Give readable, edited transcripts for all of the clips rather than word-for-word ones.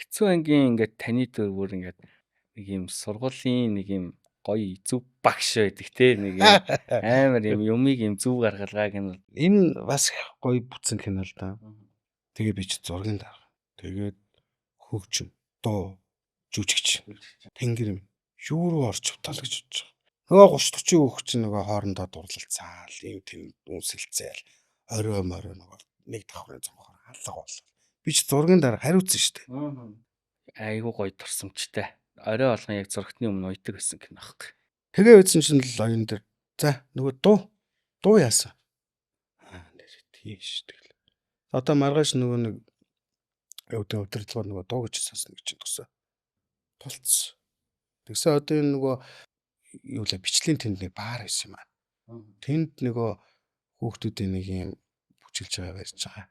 хэцүү ангийн ингээд таны дөрвөр ингээд нэг юм сургуулийн нэг юм гоё зүв багш байдаг те нэг юм амар юм юмыг юм зүв гаргалгааг нь Энэ бас гоё бүтсэн кино л да. Тэгээ би ч зургийг даа. Тэгээд хөгжим, дуу, жүжигч, тэнгэр минь юу руу орч утал гэж бодож байгаа. Нөгөө 30 40 хүүхд чинь нөгөө хоорондоо дурлалцаал, ийм тийм үнсэлцээл, орой морой нөгөө нэг давхрын цонхоор алга болол. Би ч зургийн дараа хариуцсан шүү дээ. айгуу гоё турсамжтай. Орой болгон яг зургтны өмнө уйдаг гэсэн кино аахгүй. Тэгээ үйдсэн чинь л оюун дээр. За нөгөө дуу яасан. Нэр тийш тэгэл. Одоо маргааш нөгөө нэг өдөртлөгөө нөгөө дуу гэж сонсно гэж тгсэн. Тулцсан. Тэгсэн одоо энэ нөгөө юу л бичлэгийн тэнд нэг баар байсан юм аа. Тэнд нөгөө хүүхдүүдийн нэг юм бүжиглж байгаа барьж байгаа.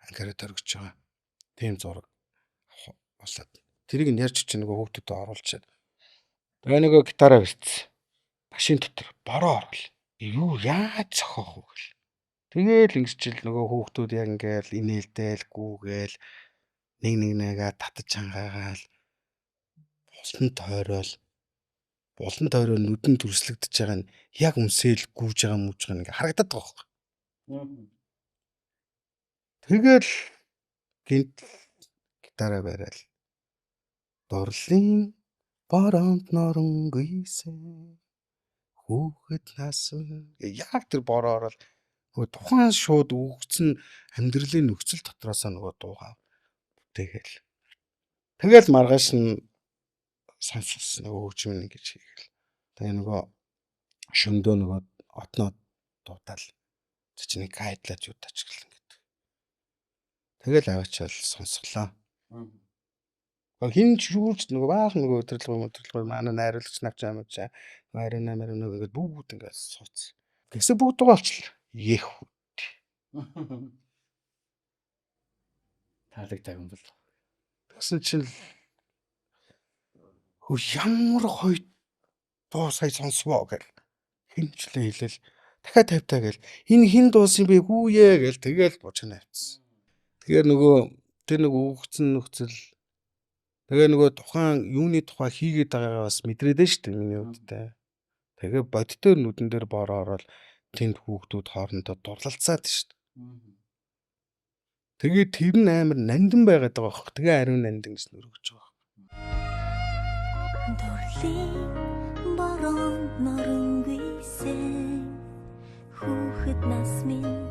Ангараад өргөж байгаа. Тийм зураг болоод. Тэрийг нь ярьж чинь нөгөө хүүхдүүдэд оруулчаад. Тэгээ нөгөө гитараа барьцсан. Машин дотор бороо орвол. Юу яаж зохиох вэ гэл. Тэгээл ингэсчил нөгөө хүүхдүүд яг ингээл инээлдээл гүүгээл нэгээ татаж хангаагаал булан тойрол нүдэн дүрслэгдэж байгаа нь яг үнсээл гүүж байгаа мууж байгаа ингээ харагдаад байгаа байхгүй. Тэгэл гинт гитараа бариад дурлын бороонд норонгүйсэн хүүхэд насвал яг тэр бороо орол нөгөө тухайн шууд үгцэн амьдралын нөхцөл дотроосоо нөгөө дуугаа бүтээгээл. Тэгэл маргааш нь сонссон нөгөө хөгжим ингэж хийгээл. Тэгээ нөгөө шөндөө нөгөө отноо дуудаал чинь гайдлаад юу тачглан гэдэг. Тэгэл аваачаал сонсглоо. Хин ч юурч нөгөө баах нөгөө өдөрлөг манай найруулагч навч амжаа марина гэдэг бүгд ингээд сууц. Тэгсэн бүгд дугаалчлаа. Ех үт. Таалагддаг юм бол. Тэгсэн чинь хөө ямар гоё дуу сая сонсвоо гэл хинчлээ хэлэл дахиад тавьтаа гэл энэ хин дуусан бэ хүүе гэл тэгэл бочно авчихсан. Тэгээ нөгөө тэр нэг үгцэн нөхцөл тэгээ нөгөө тухайн юуны тухай хийгээд байгаагаа бас мэдрээд нь шүү дээ миний хувьдтай. Тэгээ бодтоор нүдэн дээр бороо ороод тэнд хүүхдүүд хоорондоо дурлалцаад шүү дээ. Тэгээ тэр нь амар нандин байгаад байгаа бохоо. Тэгээ ариун нандин гэж нөргөж байгаа. Дурлын бороо норонгүйсэн хүүхэд нас минь